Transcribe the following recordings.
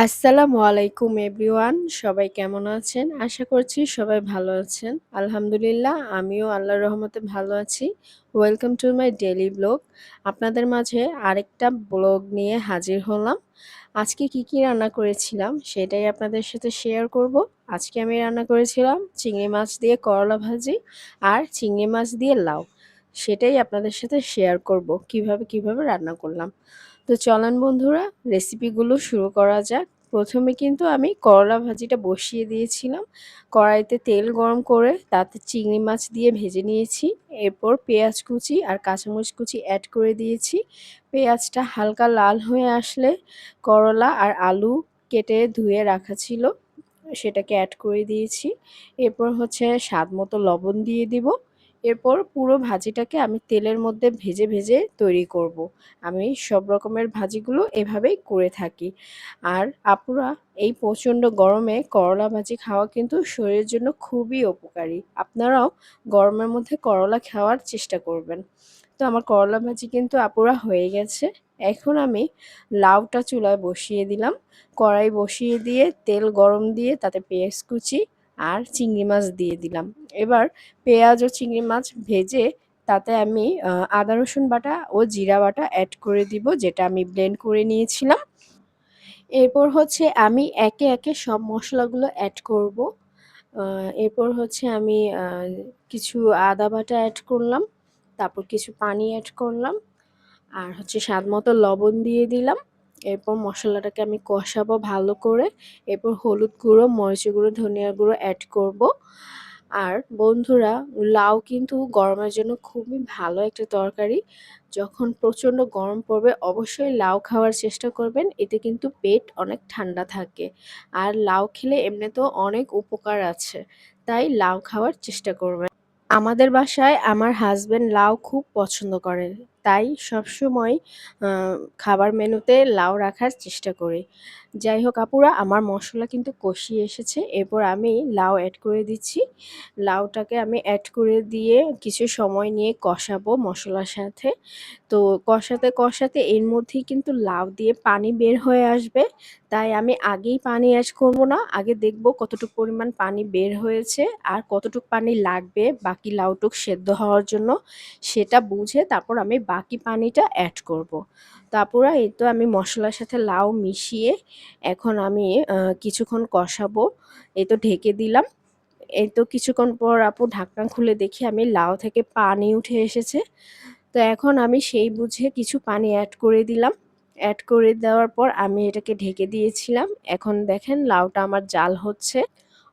আসসালামু আলাইকুম এভরিওয়ান। সবাই কেমন আছেন? আশা করছি সবাই ভালো আছেন। আলহামদুলিল্লাহ আমিও আল্লাহর রহমতে ভালো আছি। Welcome to my daily blog. আপনাদের মাঝে আরেকটা ব্লগ নিয়ে হাজির হলাম। আজকে কি রান্না করেছিলাম সেটাই আপনাদের সাথে শেয়ার করব। আজকে আমি রান্না করেছিলাম চিংড়ি মাছ দিয়ে করলা ভাজি আর চিংড়ি মাছ দিয়ে লাউ। সেটাই আপনাদের সাথে শেয়ার করব কিভাবে রান্না করলাম। তো চলেন বন্ধুরা রেসিপিগুলো শুরু করা যাক। প্রথমে কিন্তু আমি করলা ভাজিটা বসিয়ে দিয়েছিলাম। কড়াইতে তেল গরম করে তাতে চিংড়ি মাছ দিয়ে ভেজে নিয়েছি। এরপর পেঁয়াজ কুচি আর কাঁচামরিচ কুচি অ্যাড করে দিয়েছি। পেঁয়াজটা হালকা লাল হয়ে আসলে করলা আর আলু কেটে ধুয়ে রাখা ছিল সেটাকে অ্যাড করে দিয়েছি। এরপর হচ্ছে স্বাদ মতো লবণ দিয়ে দিব। এরপর পুরো ভাজিটাকে আমি তেলের মধ্যে ভেজে তৈরি করব। আমি সব রকমের ভাজিগুলো এভাবেই করে থাকি। আর আপুরা এই প্রচণ্ড গরমে করলা ভাজি খাওয়া কিন্তু শরীরের জন্য খুবই উপকারী। আপনারাও গরমের মধ্যে করলা খাওয়ার চেষ্টা করবেন। তো আমার করলা ভাজি কিন্তু আপুরা হয়ে গেছে। এখন আমি লাউটা চুলায় বসিয়ে দিলাম। কড়াই বসিয়ে দিয়ে তেল গরম দিয়ে তাতে পেঁয়াজ কুচি আর চিংড়ি মাছ দিয়ে দিলাম। এবার পেঁয়াজ ও চিংড়ি মাছ ভেজে তাতে আমি আদা রসুন বাটা ও জিরা বাটা অ্যাড করে দিব, যেটা আমি ব্লেন্ড করে নিয়েছিলাম। এরপর হচ্ছে আমি একে সব মশলাগুলো অ্যাড করব। এরপর হচ্ছে আমি কিছু আদা বাটা অ্যাড করলাম, তারপর কিছু পানি অ্যাড করলাম, আর হচ্ছে স্বাদ মতো লবণ দিয়ে দিলাম। এরপর মশলাটাকে আমি কষাবো ভালো করে। এরপর হলুদ গুঁড়ো, মরিচের গুঁড়ো, ধনিয়ার গুঁড়ো অ্যাড করব। আর বন্ধুরা, লাউ কিন্তু গরমের জন্য খুবই ভালো একটা তরকারি। যখন প্রচণ্ড গরম পড়বে অবশ্যই লাউ খাওয়ার চেষ্টা করবেন। এতে কিন্তু পেট অনেক ঠান্ডা থাকে। আর লাউ খেলে এমনিতেও অনেক উপকার আছে, তাই লাউ খাওয়ার চেষ্টা করবেন। আমাদের বাসায় আমার হাসব্যান্ড লাউ খুব পছন্দ করে, তাই সবসময় খাবার মেনুতে লাউ রাখার চেষ্টা করি। যাই হোক আপুরা, আমার মশলা কিন্তু কষিয়ে এসেছে। এরপর আমি লাউ অ্যাড করে দিচ্ছি। লাউটাকে আমি অ্যাড করে দিয়ে কিছু সময় নিয়ে কষাবো মশলার সাথে। তো কষাতে এর মধ্যেই কিন্তু লাউ দিয়ে পানি বের হয়ে আসবে। তাই আমি আগেই পানি অ্যাড করব না। আগে দেখব কতটুকু পরিমাণ পানি বের হয়েছে আর কতটুকু পানি লাগবে বাকি লাউটুক সেদ্ধ হওয়ার জন্য, সেটা বুঝে তারপর আমি বাকি পানিটা অ্যাড করব। তারপরে এই তো আমি মশলার সাথে লাউ মিশিয়ে এখন আমি কিছুক্ষণ কষাবো। এই তো ঢেকে দিলাম। এই তো কিছুক্ষণ পর আপু ঢাকনা খুলে দেখি আমি লাউ থেকে পানি উঠে এসেছে। তো এখন আমি সেই বুঝে কিছু পানি অ্যাড করে দিলাম। অ্যাড করে দেওয়ার পর আমি এটাকে ঢেকে দিয়েছিলাম। এখন দেখেন লাউটা আমার জাল হচ্ছে।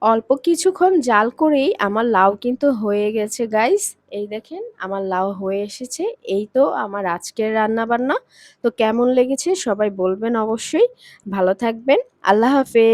অল্প কিছুক্ষণ জাল করেই আমার লাউ কিন্তু হয়ে গেছে গাইস। এই দেখেন আমার লাউ হয়ে এসেছে। এই তো আমার আজকের রান্নাবান্না। তো কেমন লেগেছে সবাই বলবেন অবশ্যই। ভালো থাকবেন। আল্লাহ হাফেজ।